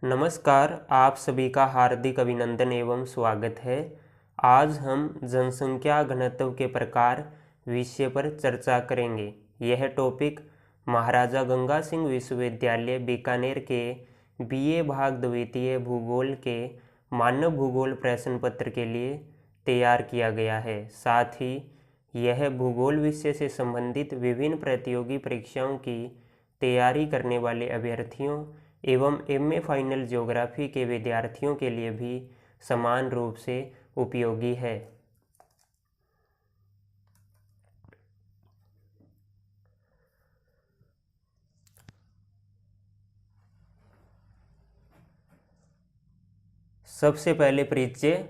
नमस्कार, आप सभी का हार्दिक अभिनंदन एवं स्वागत है। आज हम जनसंख्या घनत्व के प्रकार विषय पर चर्चा करेंगे। यह टॉपिक महाराजा गंगा सिंह विश्वविद्यालय बीकानेर के बीए भाग द्वितीय भूगोल के मानव भूगोल प्रश्न पत्र के लिए तैयार किया गया है। साथ ही यह भूगोल विषय से संबंधित विभिन्न प्रतियोगी परीक्षाओं की तैयारी करने वाले अभ्यर्थियों एवं एमए फाइनल ज्योग्राफी के विद्यार्थियों के लिए भी समान रूप से उपयोगी है। सबसे पहले परिचय।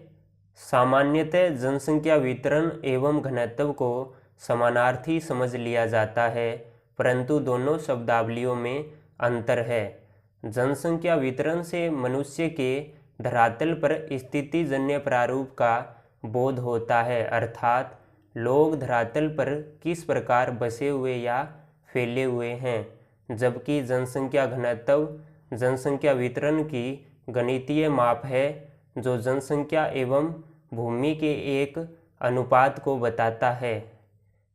सामान्यतः जनसंख्या वितरण एवं घनत्व को समानार्थी समझ लिया जाता है, परंतु दोनों शब्दावलियों में अंतर है। जनसंख्या वितरण से मनुष्य के धरातल पर स्थिति जन्य प्रारूप का बोध होता है, अर्थात लोग धरातल पर किस प्रकार बसे हुए या फैले हुए हैं, जबकि जनसंख्या घनत्व जनसंख्या वितरण की गणितीय माप है जो जनसंख्या एवं भूमि के एक अनुपात को बताता है।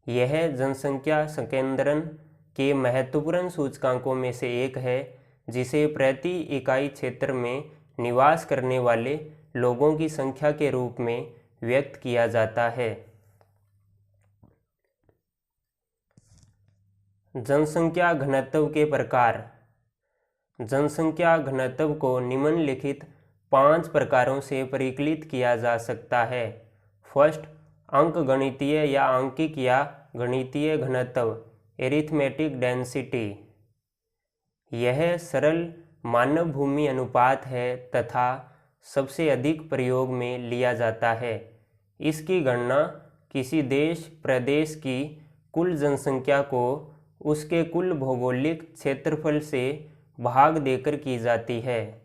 यह जनसंख्या संकेंद्रण के महत्वपूर्ण सूचकांकों में से एक है, जिसे प्रति इकाई क्षेत्र में निवास करने वाले लोगों की संख्या के रूप में व्यक्त किया जाता है। जनसंख्या घनत्व के प्रकार। जनसंख्या घनत्व को निम्नलिखित 5 प्रकारों से परिकलित किया जा सकता है। फर्स्ट, अंकगणितीय या आंकिक या गणितीय घनत्व, एरिथमेटिक डेंसिटी। यह सरल मानव भूमि अनुपात है तथा सबसे अधिक प्रयोग में लिया जाता है। इसकी गणना किसी देश प्रदेश की कुल जनसंख्या को उसके कुल भौगोलिक क्षेत्रफल से भाग देकर की जाती है।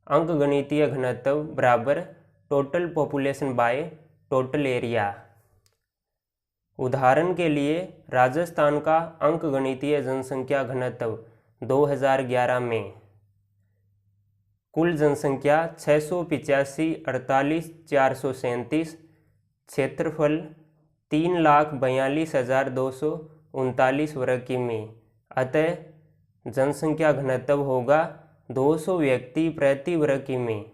अंकगणितीय घनत्व बराबर total population by total area. उदाहरण के लिए राजस्थान का अंकगणितीय जनसंख्या घनत्व 2011 में कुल जनसंख्या 685,48,437, क्षेत्रफल 3,42,239 वर्ग किमी। अतः जनसंख्या घनत्व होगा 200 व्यक्ति प्रति वर्ग किमी।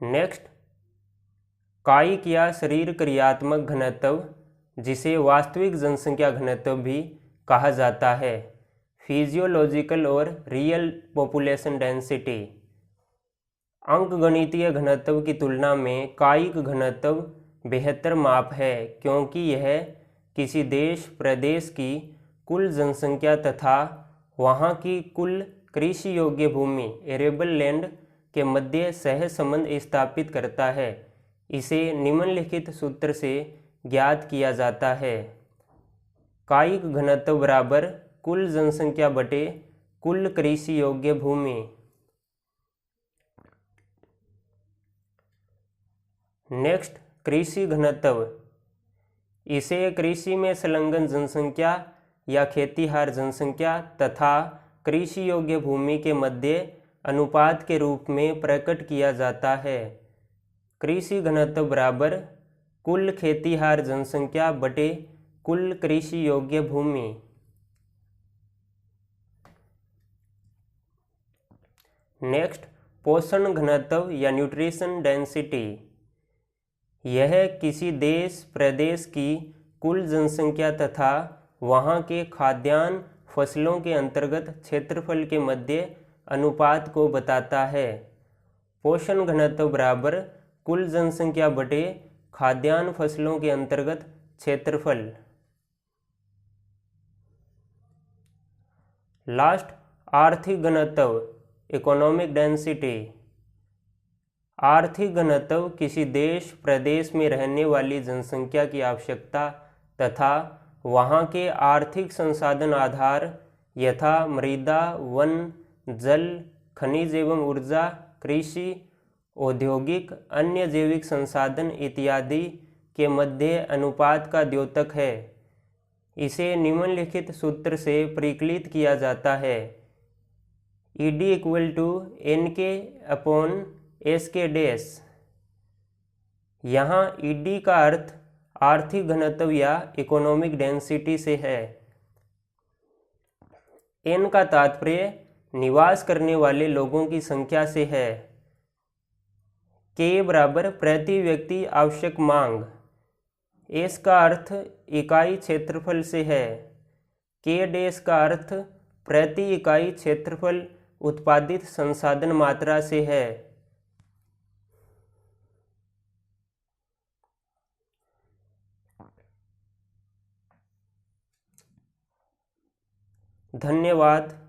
नेक्स्ट, कायिक या शरीर क्रियात्मक घनत्व, जिसे वास्तविक जनसंख्या घनत्व भी कहा जाता है। फिजियोलॉजिकल और रियल पॉपुलेशन डेंसिटी। अंकगणितीय घनत्व की तुलना में कायिक घनत्व बेहतर माप है, क्योंकि यह किसी देश प्रदेश की कुल जनसंख्या तथा वहाँ की कुल कृषि योग्य भूमि एरेबल लैंड के मध्य सह संबंध स्थापित करता है। इसे निम्नलिखित सूत्र से ज्ञात किया जाता है। कायिक घनत्व बराबर कुल जनसंख्या बटे कुल कृषि योग्य भूमि। नेक्स्ट, कृषि घनत्व। इसे कृषि में संलग्न जनसंख्या या खेतीहार जनसंख्या तथा कृषि योग्य भूमि के मध्य अनुपात के रूप में प्रकट किया जाता है। कृषि घनत्व बराबर कुल खेतीहार जनसंख्या बटे कुल कृषि योग्य भूमि। नेक्स्ट, पोषण घनत्व या न्यूट्रिशन डेंसिटी। यह किसी देश प्रदेश की कुल जनसंख्या तथा वहाँ के खाद्यान्न फसलों के अंतर्गत क्षेत्रफल के मध्य अनुपात को बताता है। पोषण घनत्व बराबर कुल जनसंख्या बटे खाद्यान्न फसलों के अंतर्गत क्षेत्रफल। लास्ट, आर्थिक घनत्व, इकोनॉमिक डेंसिटी। आर्थिक घनत्व किसी देश प्रदेश में रहने वाली जनसंख्या की आवश्यकता तथा वहाँ के आर्थिक संसाधन आधार यथा मृदा, वन, जल, खनिज एवं ऊर्जा, कृषि, औद्योगिक, अन्य जैविक संसाधन इत्यादि के मध्य अनुपात का द्योतक है। इसे निम्नलिखित सूत्र से परिकलित किया जाता है। ED equal to NK/SK dash. यहाँ ED का अर्थ आर्थिक घनत्व या इकोनॉमिक डेंसिटी से है। N का तात्पर्य निवास करने वाले लोगों की संख्या से है। K बराबर प्रति व्यक्ति आवश्यक मांग। S का अर्थ इकाई क्षेत्रफल से है। K डैश का अर्थ प्रति इकाई क्षेत्रफल उत्पादित संसाधन मात्रा से है। धन्यवाद।